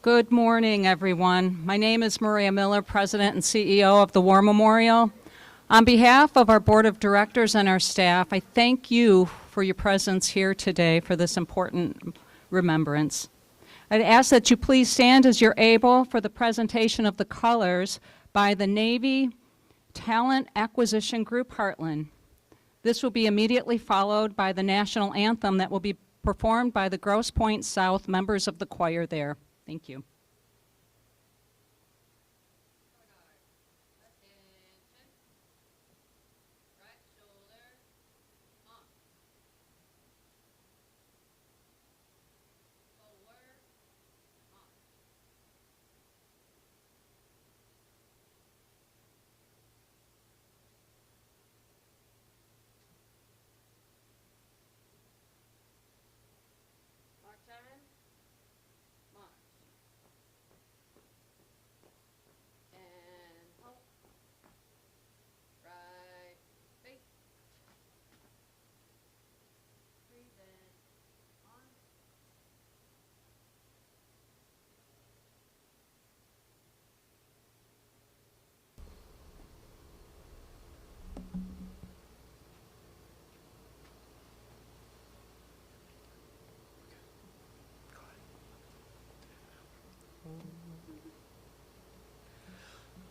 Good morning, everyone. My name is Maria Miller, President and CEO of the War Memorial. On behalf of our Board of Directors and our staff, I thank you for your presence here today for this important remembrance. I'd ask that you please stand as you're able for the presentation of the colors by the Navy Talent Acquisition Group Heartland. This will be immediately followed by the national anthem that will be performed by the Grosse Pointe South members of the choir there. Thank you.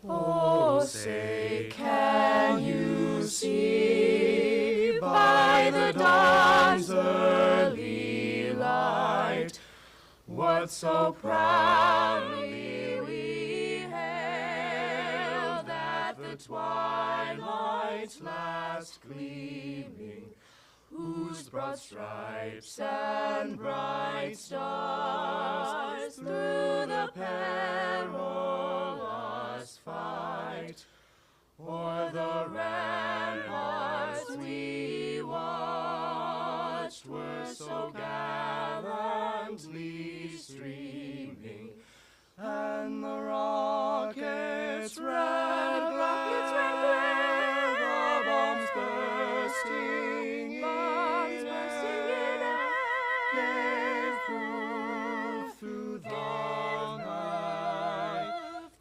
Oh, say, can you see by the dawn's early light what so proudly we hailed at the twilight's last gleaming, whose broad stripes and bright stars through the perilous fight o'er the ramparts we watched were so gallantly streaming, and the rockets' red glare, the bombs bursting in air, gave proof through the night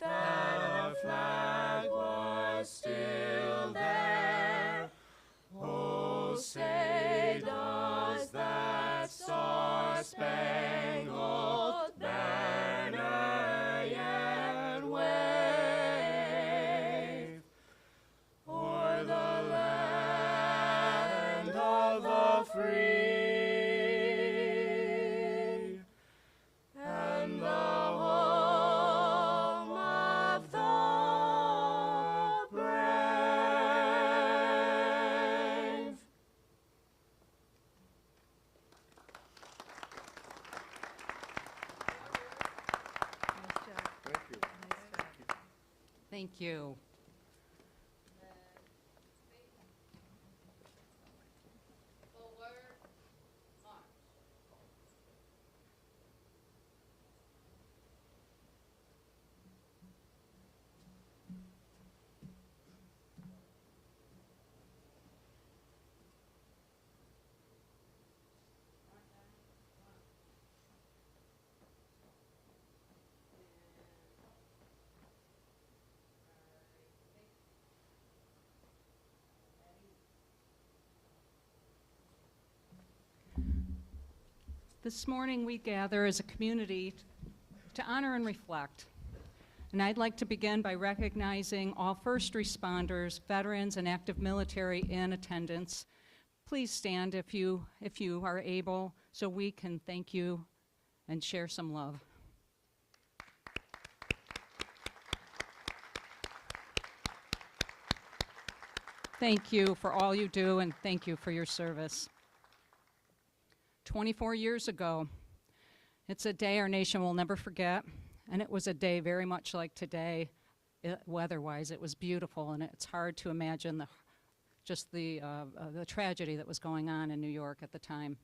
that our flag was still there. Oh, say, does that star-spangled banner yet wave o'er the land of the free and the home of the brave? Thank you. This morning we gather as a community to honor and reflect. And I'd like to begin by recognizing all first responders, veterans, and active military in attendance. Please stand if you are able so we can thank you and share some love. Thank you for all you do, and thank you for your service. 24 years ago, it's a day our nation will never forget, and it was a day very much like today. Weather-wise, it was beautiful, and it's hard to imagine the tragedy that was going on in New York at the time.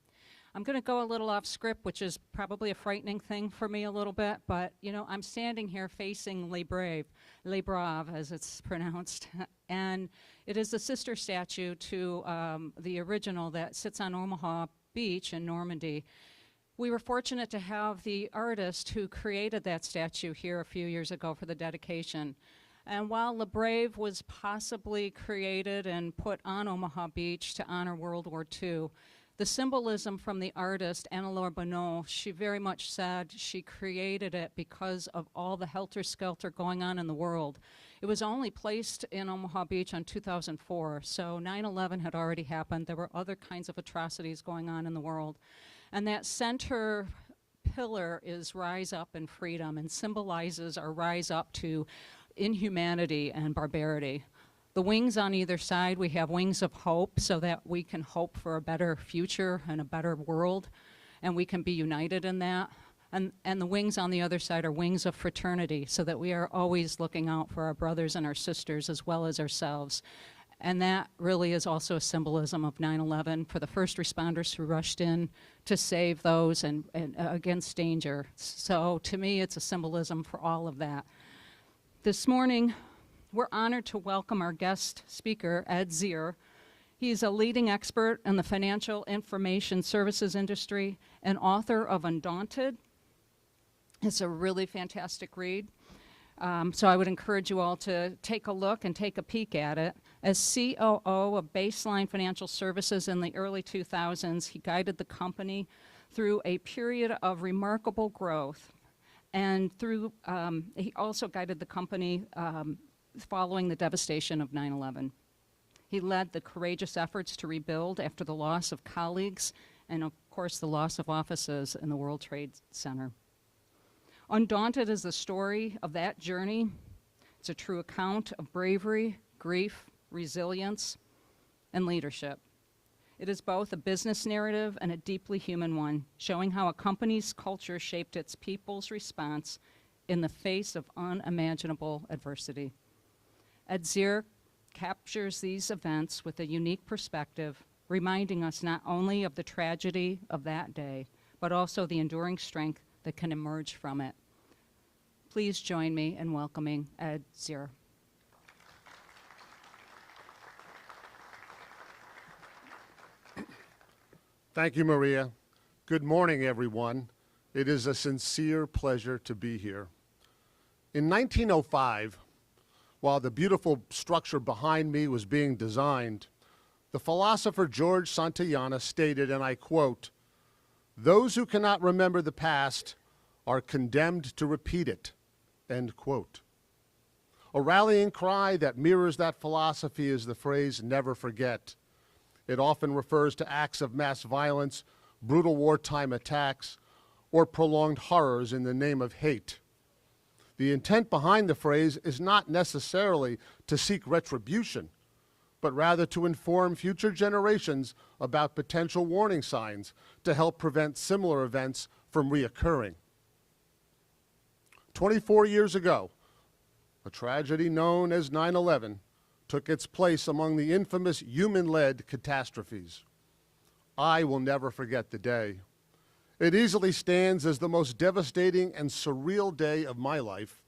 I'm going to go a little off script, which is probably a frightening thing for me a little bit, but you know, I'm standing here facing Les Braves, Les Braves as it's pronounced, and it is the sister statue to the original that sits on Omaha Beach in Normandy. We were fortunate to have the artist who created that statue here a few years ago for the dedication. And while La Brave was possibly created and put on Omaha Beach to honor World War II, the symbolism from the artist, Anne-Laure Bonneau, she very much said she created it because of all the helter-skelter going on in the world. It was only placed in Omaha Beach on 2004, so 9/11 had already happened. There were other kinds of atrocities going on in the world. And that center pillar is rise up in freedom and symbolizes our rise up to inhumanity and barbarity. The wings on either side, we have wings of hope so that we can hope for a better future and a better world, and we can be united in that. And the wings on the other side are wings of fraternity so that we are always looking out for our brothers and our sisters as well as ourselves. And that really is also a symbolism of 9/11 for the first responders who rushed in to save those and against danger. So to me, it's a symbolism for all of that. This morning, we're honored to welcome our guest speaker, Ed Zier. He's a leading expert in the financial information services industry and author of Undaunted. It's a really fantastic read. So I would encourage you all to take a look and take a peek at it. As COO of Baseline Financial Services in the early 2000s, he guided the company through a period of remarkable growth. And he also guided the company following the devastation of 9/11. He led the courageous efforts to rebuild after the loss of colleagues and, of course, the loss of offices in the World Trade Center. Undaunted is the story of that journey. It's a true account of bravery, grief, resilience, and leadership. It is both a business narrative and a deeply human one, showing how a company's culture shaped its people's response in the face of unimaginable adversity. Ed Zier captures these events with a unique perspective, reminding us not only of the tragedy of that day, but also the enduring strength that can emerge from it. Please join me in welcoming Ed Zier. Thank you, Maria. Good morning, everyone. It is a sincere pleasure to be here. In 1905, while the beautiful structure behind me was being designed, the philosopher George Santayana stated, and I quote, "Those who cannot remember the past are condemned to repeat it," end quote. A rallying cry that mirrors that philosophy is the phrase, "never forget." It often refers to acts of mass violence, brutal wartime attacks, or prolonged horrors in the name of hate. The intent behind the phrase is not necessarily to seek retribution, but rather to inform future generations about potential warning signs to help prevent similar events from reoccurring. 24 years ago, a tragedy known as 9/11 took its place among the infamous human-led catastrophes. I will never forget the day. It easily stands as the most devastating and surreal day of my life.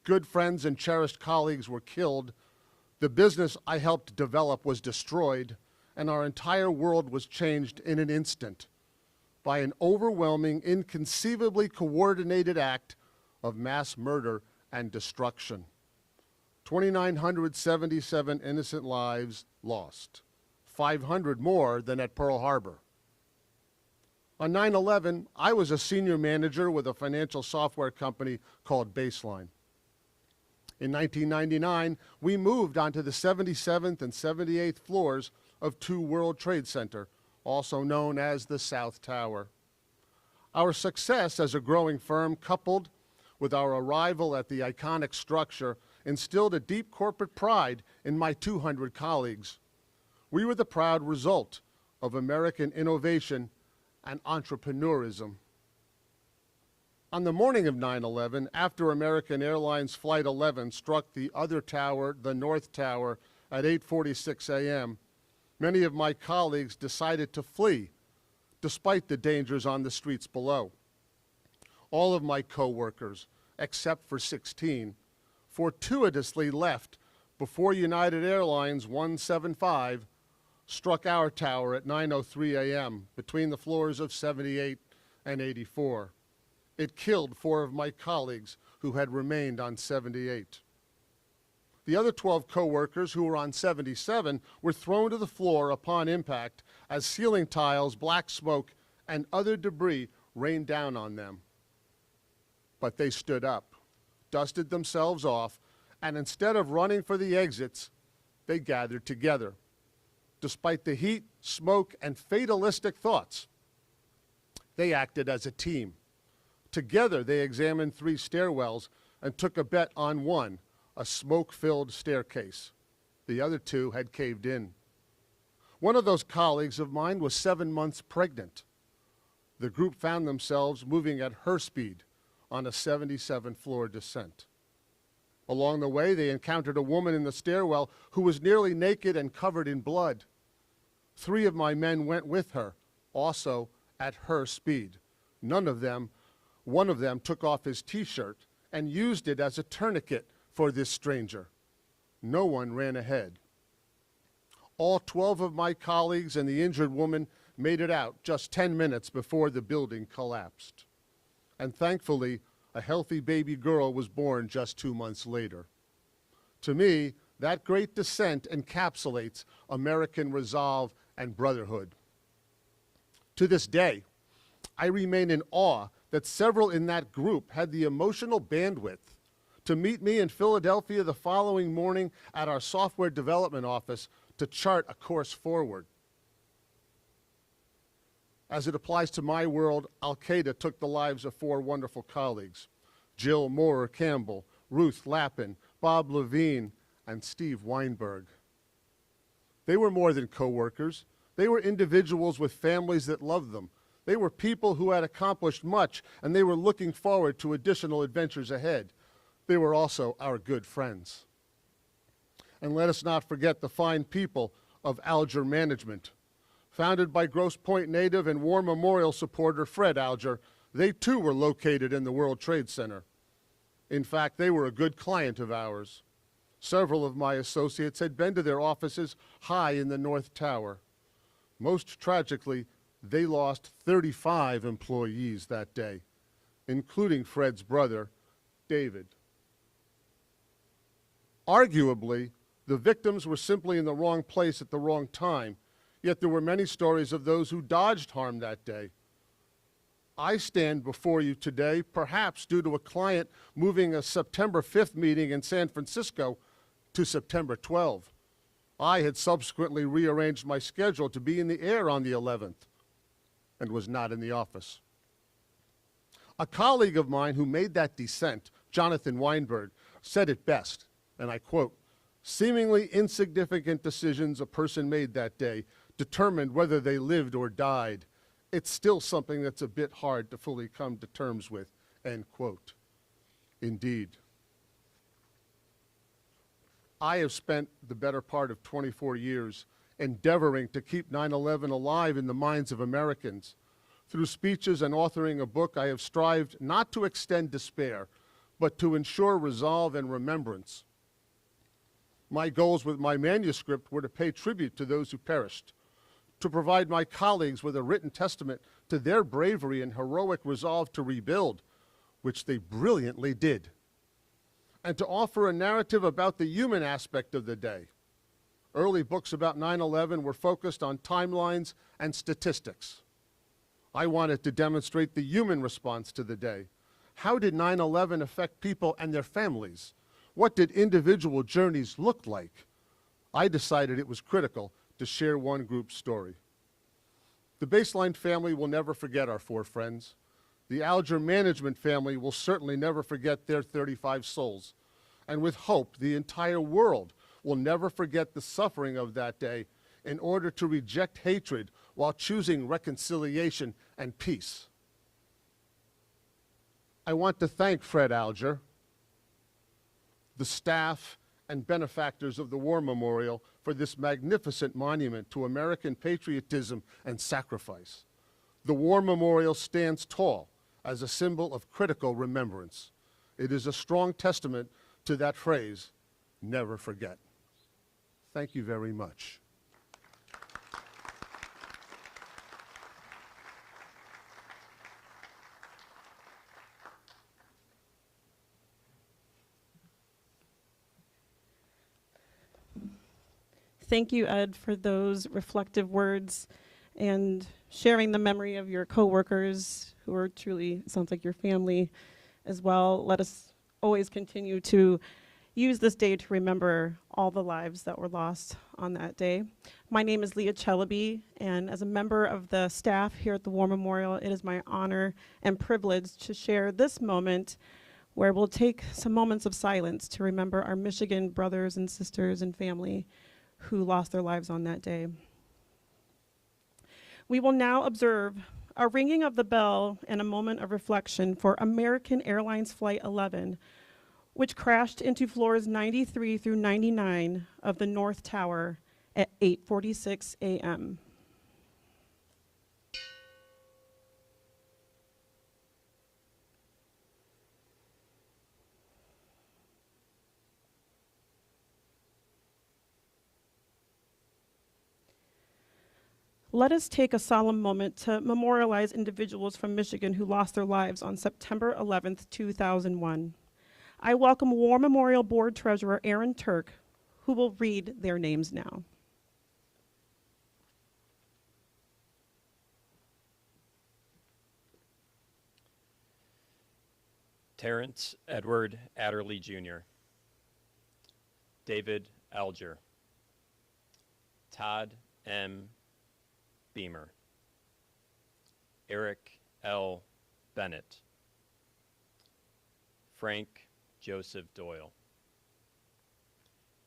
Good friends and cherished colleagues were killed, the business I helped develop was destroyed, and our entire world was changed in an instant by an overwhelming, inconceivably coordinated act of mass murder and destruction. 2,977 innocent lives lost, 500 more than at Pearl Harbor. On 9/11, I was a senior manager with a financial software company called Baseline. In 1999, we moved onto the 77th and 78th floors of 2 World Trade Center, also known as the South Tower. Our success as a growing firm, coupled with our arrival at the iconic structure, instilled a deep corporate pride in my 200 colleagues. We were the proud result of American innovation and entrepreneurism. On the morning of 9/11, after American Airlines Flight 11 struck the other tower, the North Tower, at 8:46 a.m., many of my colleagues decided to flee, despite the dangers on the streets below. All of my coworkers, except for 16, fortuitously left before United Airlines 175 struck our tower at 9:03 a.m. between the floors of 78 and 84. It killed 4 of my colleagues who had remained on 78. The other 12 co-workers who were on 77 were thrown to the floor upon impact as ceiling tiles, black smoke, and other debris rained down on them. But they stood up, dusted themselves off, and instead of running for the exits, they gathered together. Despite the heat, smoke, and fatalistic thoughts, they acted as a team. Together, they examined 3 stairwells and took a bet on one, a smoke-filled staircase. The other 2 had caved in. One of those colleagues of mine was 7 months pregnant. The group found themselves moving at her speed on a 77-floor descent. Along the way, they encountered a woman in the stairwell who was nearly naked and covered in blood. 3 of my men went with her, also at her speed. One of them took off his T-shirt and used it as a tourniquet for this stranger. No one ran ahead. All 12 of my colleagues and the injured woman made it out just 10 minutes before the building collapsed. And thankfully, a healthy baby girl was born just 2 months later. To me, that great descent encapsulates American resolve and brotherhood. To this day, I remain in awe that several in that group had the emotional bandwidth to meet me in Philadelphia the following morning at our software development office to chart a course forward. As it applies to my world, Al-Qaeda took the lives of 4 wonderful colleagues: Jill Moore Campbell, Ruth Lappin, Bob Levine, and Steve Weinberg. They were more than co-workers. They were individuals with families that loved them. They were people who had accomplished much, and they were looking forward to additional adventures ahead. They were also our good friends. And let us not forget the fine people of Alger Management. Founded by Grosse Pointe native and War Memorial supporter Fred Alger, they too were located in the World Trade Center. In fact, they were a good client of ours. Several of my associates had been to their offices high in the North Tower. Most tragically, they lost 35 employees that day, including Fred's brother, David. Arguably, the victims were simply in the wrong place at the wrong time, yet there were many stories of those who dodged harm that day. I stand before you today, perhaps due to a client moving a September 5th meeting in San Francisco to September 12th. I had subsequently rearranged my schedule to be in the air on the 11th and was not in the office. A colleague of mine who made that descent, Jonathan Weinberg, said it best, and I quote, "Seemingly insignificant decisions a person made that day determined whether they lived or died. It's still something that's a bit hard to fully come to terms with," end quote. Indeed. I have spent the better part of 24 years endeavoring to keep 9/11 alive in the minds of Americans. Through speeches and authoring a book, I have strived not to extend despair, but to ensure resolve and remembrance. My goals with my manuscript were to pay tribute to those who perished, to provide my colleagues with a written testament to their bravery and heroic resolve to rebuild, which they brilliantly did, and to offer a narrative about the human aspect of the day. Early books about 9/11 were focused on timelines and statistics. I wanted to demonstrate the human response to the day. How did 9/11 affect people and their families? What did individual journeys look like? I decided it was critical to share one group's story. The Baseline family will never forget our 4 friends. The Alger Management family will certainly never forget their 35 souls. And with hope, the entire world will never forget the suffering of that day in order to reject hatred while choosing reconciliation and peace. I want to thank Fred Alger, the staff and benefactors of the War Memorial for this magnificent monument to American patriotism and sacrifice. The War Memorial stands tall as a symbol of critical remembrance. It is a strong testament to that phrase, never forget. Thank you very much. Thank you, Ed, for those reflective words and sharing the memory of your coworkers who are truly, sounds like your family as well. Let us always continue to use this day to remember all the lives that were lost on that day. My name is Leah Chellaby, and as a member of the staff here at the War Memorial, it is my honor and privilege to share this moment where we'll take some moments of silence to remember our Michigan brothers and sisters and family who lost their lives on that day. We will now observe a ringing of the bell and a moment of reflection for American Airlines Flight 11, which crashed into floors 93 through 99 of the North Tower at 8:46 a.m. Let us take a solemn moment to memorialize individuals from Michigan who lost their lives on September 11th, 2001. I welcome War Memorial Board Treasurer Aaron Turk, who will read their names now. Terrence Edward Adderley Jr., David Alger, Todd M. Beamer, Eric L. Bennett, Frank Joseph Doyle,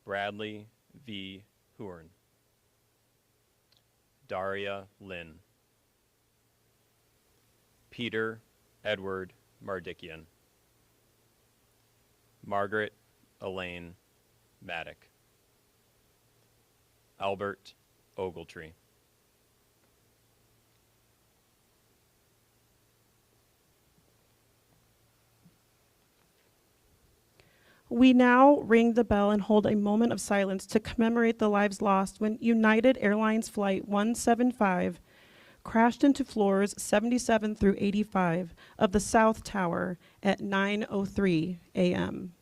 Bradley V. Huern, Daria Lynn, Peter Edward Mardikian, Margaret Elaine Maddock, Albert Ogletree. We now ring the bell and hold a moment of silence to commemorate the lives lost when United Airlines Flight 175 crashed into floors 77 through 85 of the South Tower at 9:03 a.m.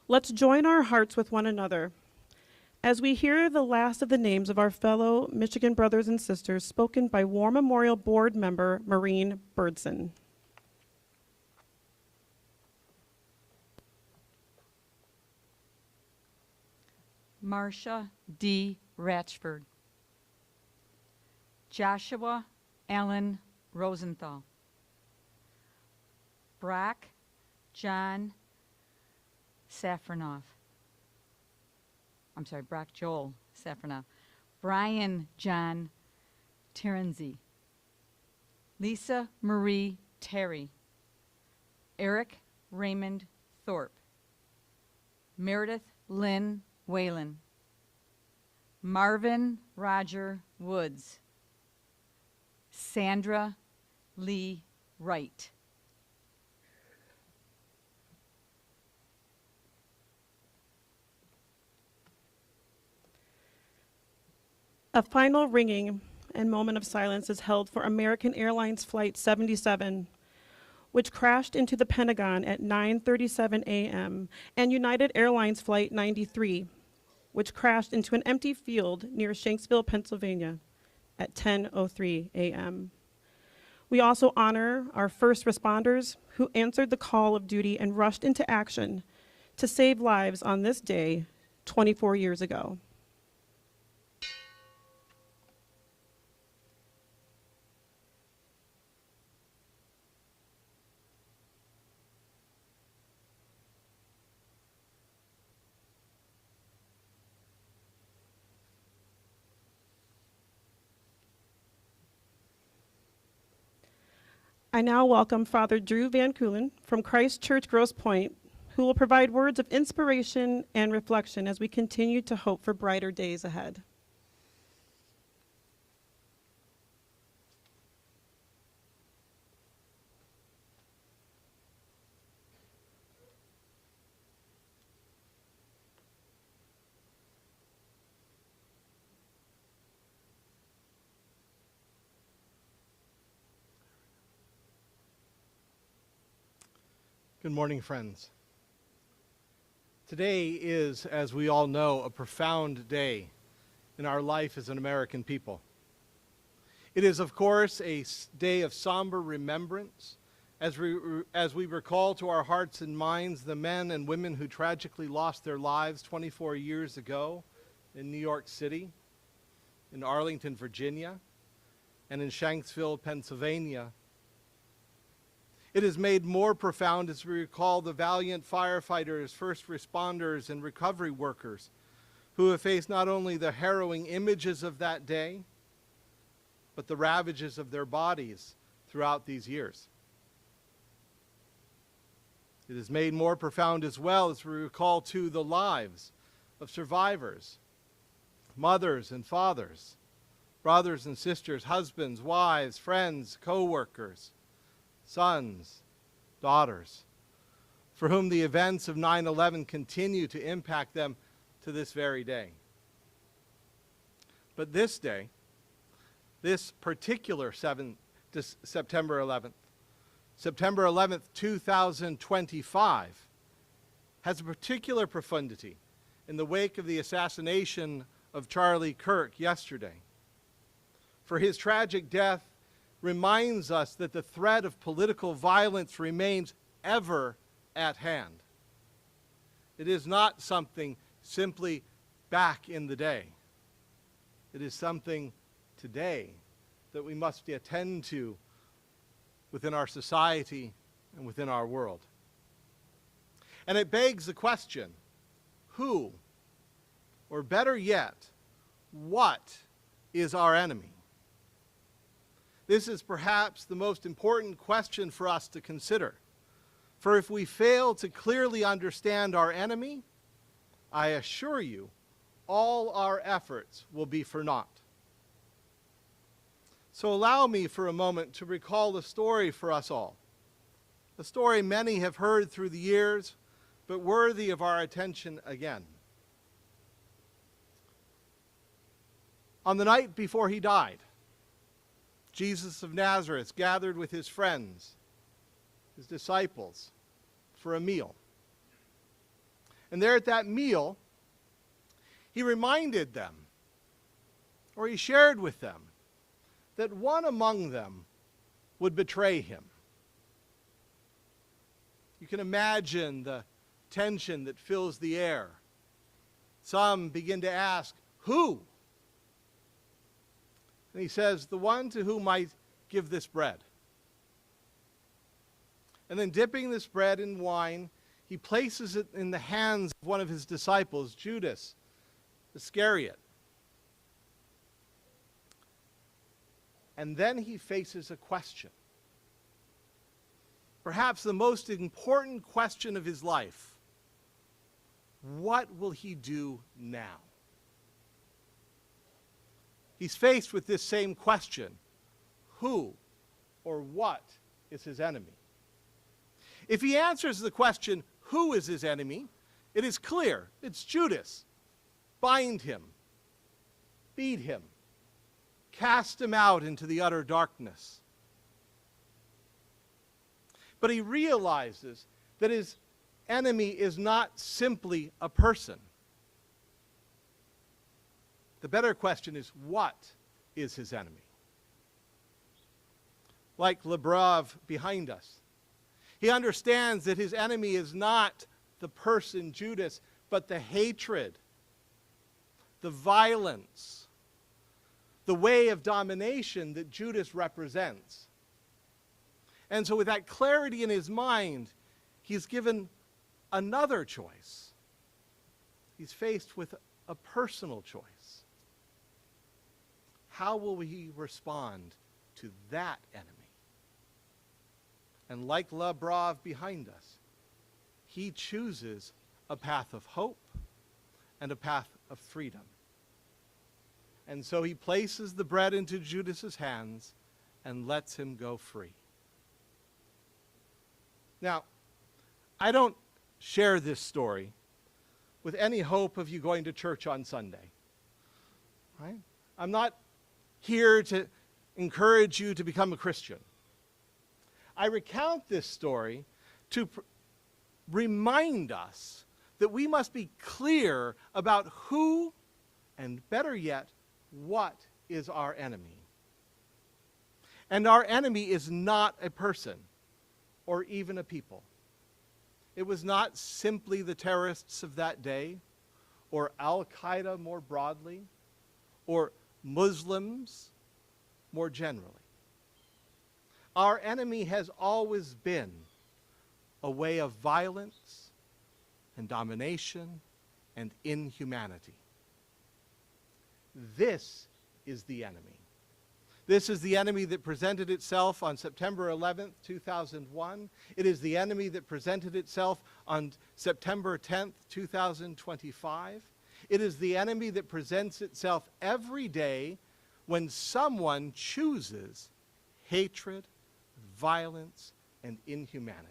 Let's join our hearts with one another as we hear the last of the names of our fellow Michigan brothers and sisters spoken by War Memorial Board member Maureen Birdson. Marcia D. Ratchford, Joshua Allen Rosenthal, Brock John Safronoff. Brock Joel Safronoff. Brian John Terenzi. Lisa Marie Terry. Eric Raymond Thorpe. Meredith Lynn Whalen. Marvin Roger Woods. Sandra Lee Wright. A final ringing and moment of silence is held for American Airlines Flight 77, which crashed into the Pentagon at 9:37 a.m., and United Airlines Flight 93, which crashed into an empty field near Shanksville, Pennsylvania at 10:03 a.m. We also honor our first responders who answered the call of duty and rushed into action to save lives on this day 24 years ago. I now welcome Father Drew Van Keulen from Christ Church Grosse Pointe, who will provide words of inspiration and reflection as we continue to hope for brighter days ahead. Good morning, friends. Today is, as we all know, a profound day in our life as an American people. It is, of course, a day of somber remembrance as we recall to our hearts and minds the men and women who tragically lost their lives 24 years ago in New York City, in Arlington, Virginia, and in Shanksville, Pennsylvania. It is made more profound as we recall the valiant firefighters, first responders, and recovery workers who have faced not only the harrowing images of that day, but the ravages of their bodies throughout these years. It is made more profound as well as we recall too the lives of survivors, mothers and fathers, brothers and sisters, husbands, wives, friends, co-workers, sons, daughters, for whom the events of 9/11 continue to impact them to this very day. But this day, this particular September 11th, 2025, has a particular profundity in the wake of the assassination of Charlie Kirk yesterday. For his tragic death reminds us that the threat of political violence remains ever at hand. It is not something simply back in the day. It is something today that we must attend to within our society and within our world. And it begs the question, who, or better yet, what is our enemy? This is perhaps the most important question for us to consider. For if we fail to clearly understand our enemy, I assure you, all our efforts will be for naught. So allow me for a moment to recall a story for us all. A story many have heard through the years, but worthy of our attention again. On the night before he died, Jesus of Nazareth gathered with his friends, his disciples, for a meal. And there at that meal, he reminded them, or he shared with them, that one among them would betray him. You can imagine the tension that fills the air. Some begin to ask, who? And he says, the one to whom I give this bread. And then dipping this bread in wine, he places it in the hands of one of his disciples, Judas Iscariot. And then he faces a question. Perhaps the most important question of his life. What will he do now? He's faced with this same question. Who or what is his enemy? If he answers the question, who is his enemy, it is clear. It's Judas. Bind him. Beat him. Cast him out into the utter darkness. But he realizes that his enemy is not simply a person. The better question is, what is his enemy? Like Lebrov behind us, he understands that his enemy is not the person Judas, but the hatred, the violence, the way of domination that Judas represents. And so with that clarity in his mind, he's given another choice. He's faced with a personal choice. How will he respond to that enemy? And like Lebrov behind us, he chooses a path of hope and a path of freedom. And so he places the bread into Judas's hands and lets him go free. Now, I don't share this story with any hope of you going to church on Sunday. Right? I'm not here to encourage you to become a Christian. I recount this story to remind us that we must be clear about who, and better yet, what is our enemy. And our enemy is not a person or even a people. It was not simply the terrorists of that day, or Al-Qaeda more broadly, or Muslims more generally. Our enemy has always been a way of violence and domination and inhumanity. This is the enemy. This is the enemy that presented itself on September 11th, 2001. It is the enemy that presented itself on September 10th, 2025. It is the enemy that presents itself every day when someone chooses hatred, violence, and inhumanity.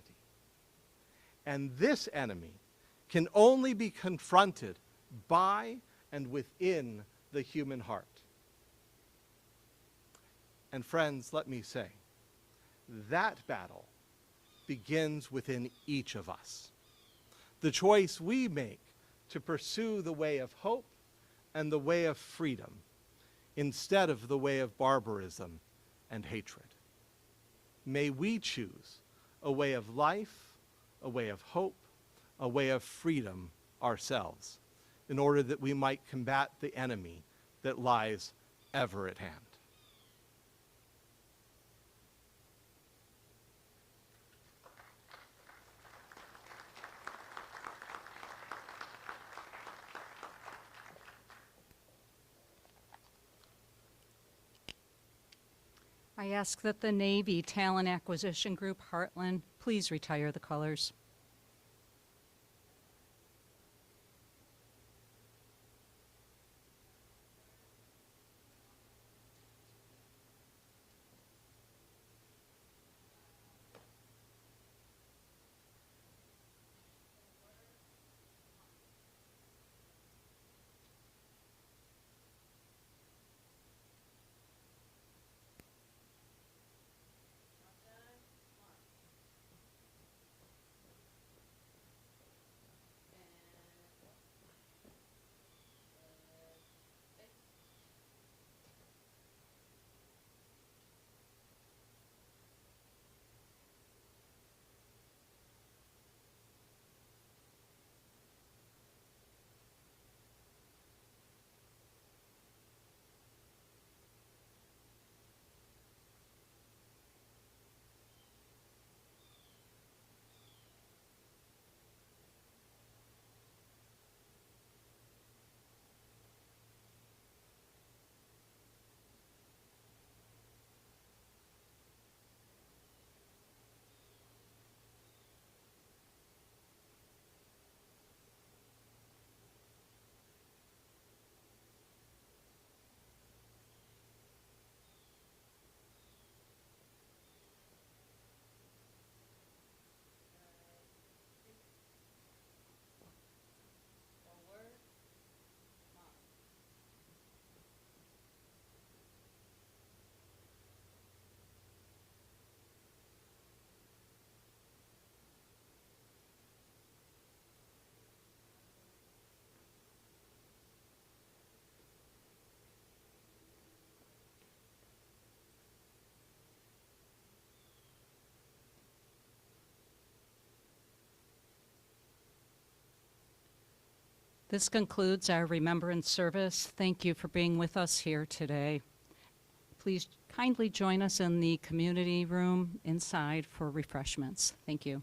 And this enemy can only be confronted by and within the human heart. And friends, let me say, that battle begins within each of us. The choice we make to pursue the way of hope and the way of freedom instead of the way of barbarism and hatred. May we choose a way of life, a way of hope, a way of freedom ourselves, in order that we might combat the enemy that lies ever at hand. I ask that the Navy Talent Acquisition Group, Heartland, please retire the colors. This concludes our remembrance service. Thank you for being with us here today. Please kindly join us in the community room inside for refreshments. Thank you.